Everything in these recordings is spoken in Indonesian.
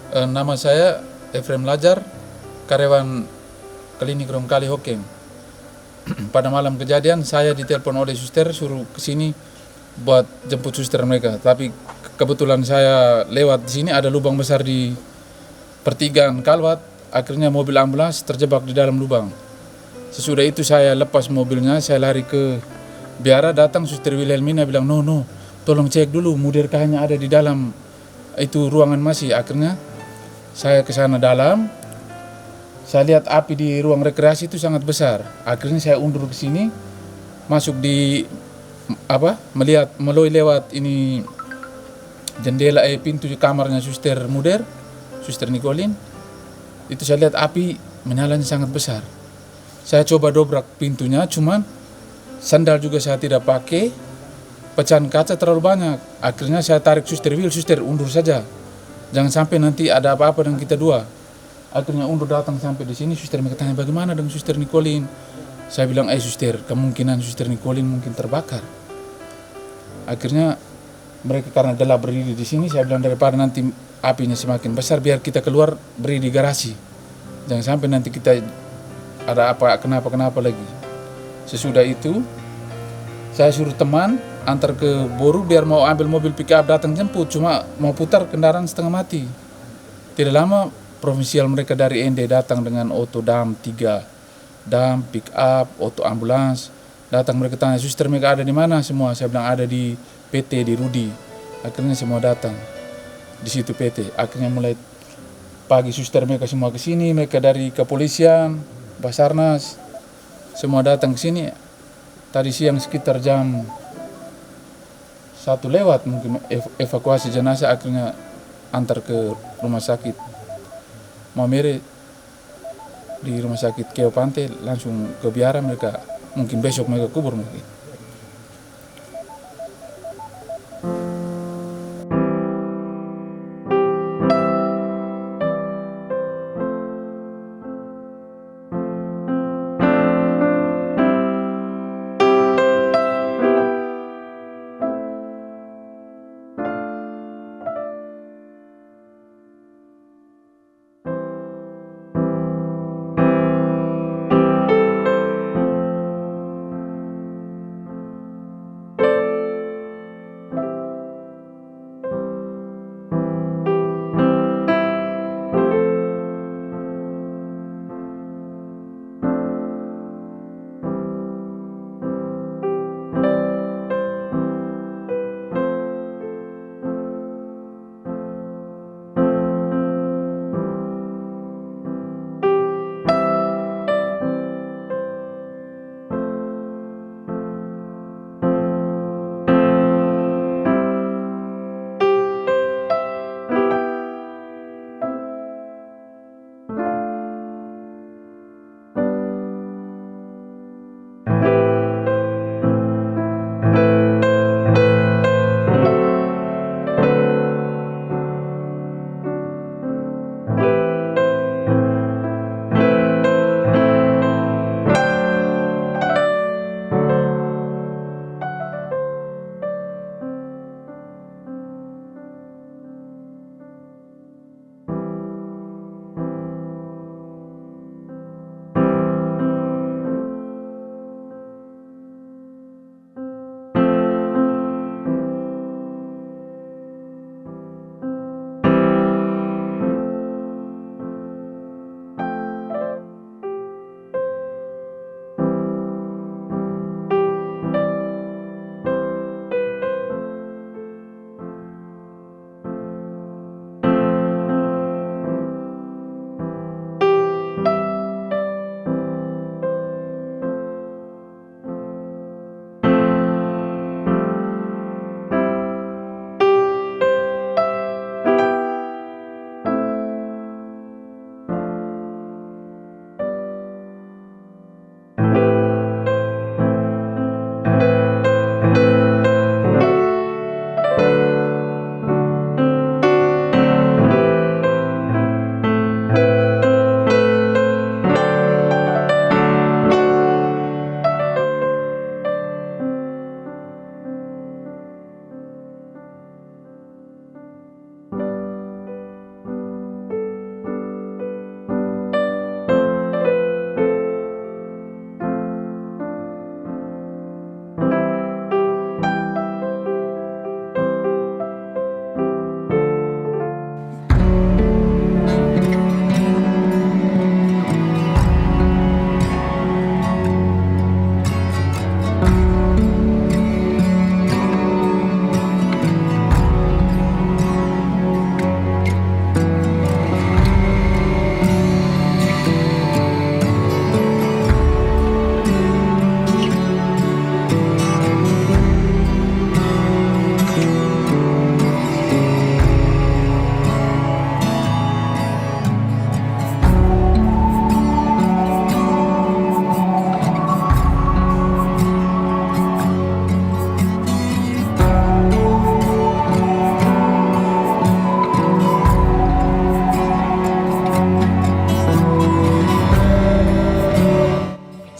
Nama saya Efrem Lajar, karyawan klinik Romkali Hokeng. Pada malam kejadian saya ditelepon oleh suster suruh kesini buat jemput suster mereka. Tapi kebetulan saya lewat di sini ada lubang besar di pertigaan Kalwat. Akhirnya mobil ambulans terjebak di dalam lubang. Sesudah itu saya lepas mobilnya, saya lari ke biara. Datang suster Wilhelmina bilang, no, tolong cek dulu mudirkahnya ada di dalam itu ruangan masih. Akhirnya saya ke sana dalam, saya lihat api di ruang rekreasi itu sangat besar. Akhirnya saya undur ke sini, masuk di melihat melalui lewat ini jendela pintu kamarnya suster Muder, suster Nicolin. Itu saya lihat api menyalanya sangat besar. Saya coba dobrak pintunya, cuman sandal juga saya tidak pakai, pecahan kaca terlalu banyak. Akhirnya saya tarik suster Wil, suster undur saja, jangan sampai nanti ada apa-apa dengan kita dua. Akhirnya undur datang sampai di sini, suster mereka tanya bagaimana dengan suster Nicolin. Saya bilang, suster, kemungkinan suster Nicolin mungkin terbakar. Akhirnya mereka karena gelap berdiri di sini, saya bilang daripada nanti apinya semakin besar, biar kita keluar berdiri di garasi. Jangan sampai nanti kita ada apa kenapa lagi. Sesudah itu saya suruh teman antar ke Boru biar mau ambil mobil pick up datang jemput, cuma mau putar kendaraan setengah mati. Tidak lama provinsial mereka dari ND datang dengan auto dam 3, dam, pick up, auto ambulans. Datang mereka tanya, suster mereka ada di mana semua? Saya bilang ada di PT, di Rudi. Akhirnya semua datang di situ PT. Akhirnya mulai pagi suster mereka semua ke sini, mereka dari kepolisian, Basarnas, semua datang ke sini. Tadi siang sekitar jam 1 lewat mungkin evakuasi jenazah, akhirnya antar ke rumah sakit Maumere. Di rumah sakit Keo Pante langsung ke biara, mereka mungkin besok mereka kubur mungkin.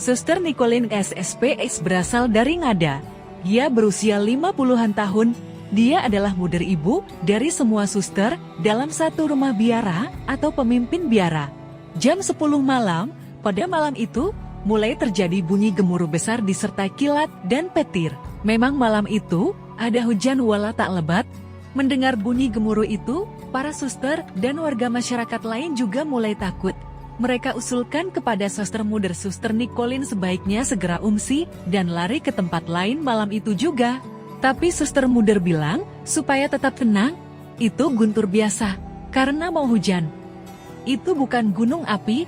Suster Nicolin SSPS berasal dari Ngada. Dia berusia 50-an tahun. Dia adalah mother ibu dari semua suster dalam satu rumah biara atau pemimpin biara. Jam 10 malam, pada malam itu, mulai terjadi bunyi gemuruh besar disertai kilat dan petir. Memang malam itu, ada hujan wala tak lebat. Mendengar bunyi gemuruh itu, para suster dan warga masyarakat lain juga mulai takut. Mereka usulkan kepada suster muda Suster Nicolin sebaiknya segera ungsi dan lari ke tempat lain malam itu juga. Tapi suster muda bilang, supaya tetap tenang, itu guntur biasa, karena mau hujan. Itu bukan gunung api,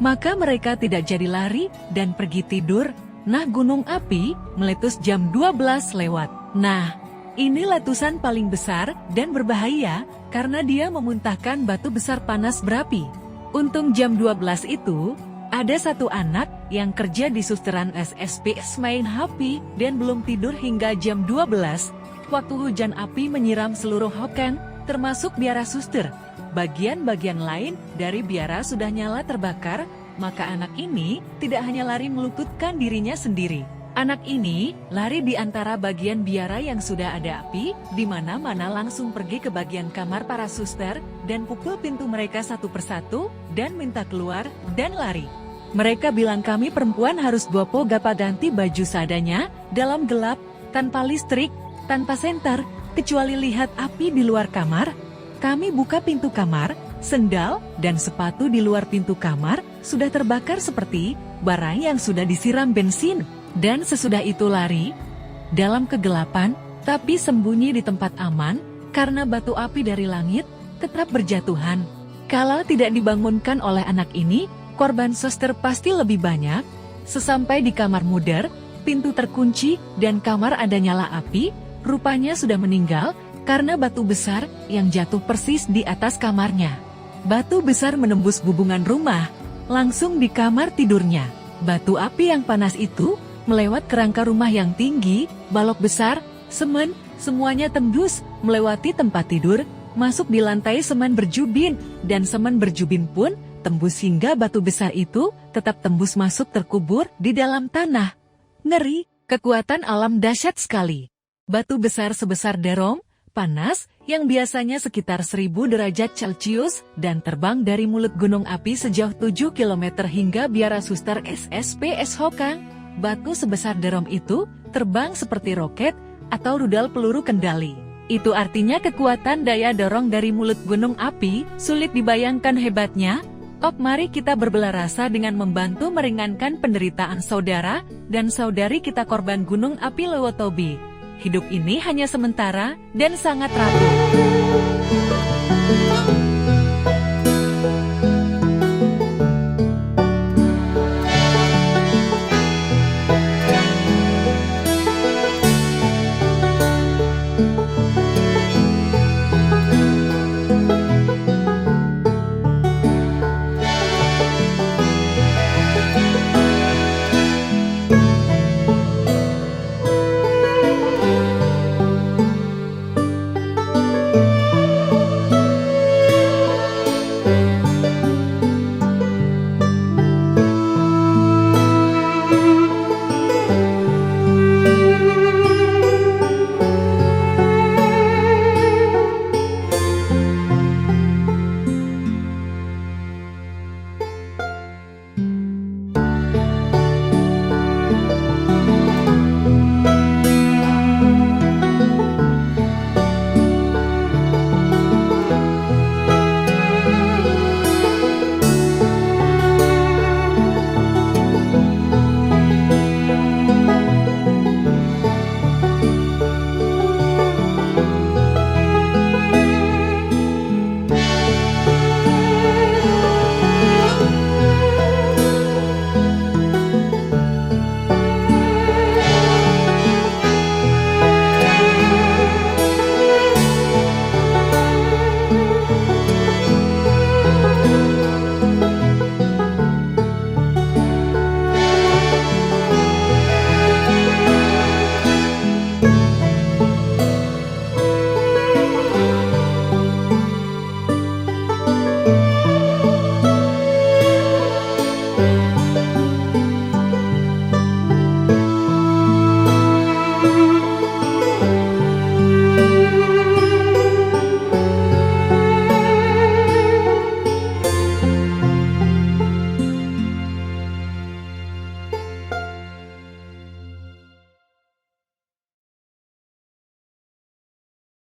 maka mereka tidak jadi lari dan pergi tidur. Nah, gunung api meletus jam 12 lewat. Nah, ini letusan paling besar dan berbahaya karena dia memuntahkan batu besar panas berapi. Untung jam 12 itu, ada satu anak yang kerja di susteran SSPS main HP dan belum tidur hingga jam 12. Waktu hujan api menyiram seluruh hoken, termasuk biara suster. Bagian-bagian lain dari biara sudah nyala terbakar, maka anak ini tidak hanya lari melututkan dirinya sendiri. Anak ini lari di antara bagian biara yang sudah ada api, di mana-mana langsung pergi ke bagian kamar para suster, dan pukul pintu mereka satu persatu, dan minta keluar, dan lari. Mereka bilang kami perempuan harus bopo gapa ganti baju seadanya, dalam gelap, tanpa listrik, tanpa senter, kecuali lihat api di luar kamar. Kami buka pintu kamar, sendal, dan sepatu di luar pintu kamar, sudah terbakar seperti barang yang sudah disiram bensin. Dan sesudah itu lari dalam kegelapan, tapi sembunyi di tempat aman, karena batu api dari langit tetap berjatuhan. Kalau tidak dibangunkan oleh anak ini, korban suster pasti lebih banyak. Sesampai di kamar muda, pintu terkunci dan kamar ada nyala api, rupanya sudah meninggal karena batu besar yang jatuh persis di atas kamarnya. Batu besar menembus bubungan rumah, langsung di kamar tidurnya. Batu api yang panas itu melewat kerangka rumah yang tinggi, balok besar, semen, semuanya tembus, melewati tempat tidur, masuk di lantai semen berjubin, dan semen berjubin pun tembus hingga batu besar itu tetap tembus masuk terkubur di dalam tanah. Ngeri, kekuatan alam dahsyat sekali. Batu besar sebesar derong, panas, yang biasanya sekitar 1000 derajat Celcius, dan terbang dari mulut gunung api sejauh 7 km hingga biara suster SSPS Hokang. Batu sebesar derong itu terbang seperti roket atau rudal peluru kendali. Itu artinya kekuatan daya dorong dari mulut gunung api sulit dibayangkan hebatnya. Ok, mari kita berbelah rasa dengan membantu meringankan penderitaan saudara dan saudari kita korban gunung api Lewotobi. Hidup ini hanya sementara dan sangat rapuh.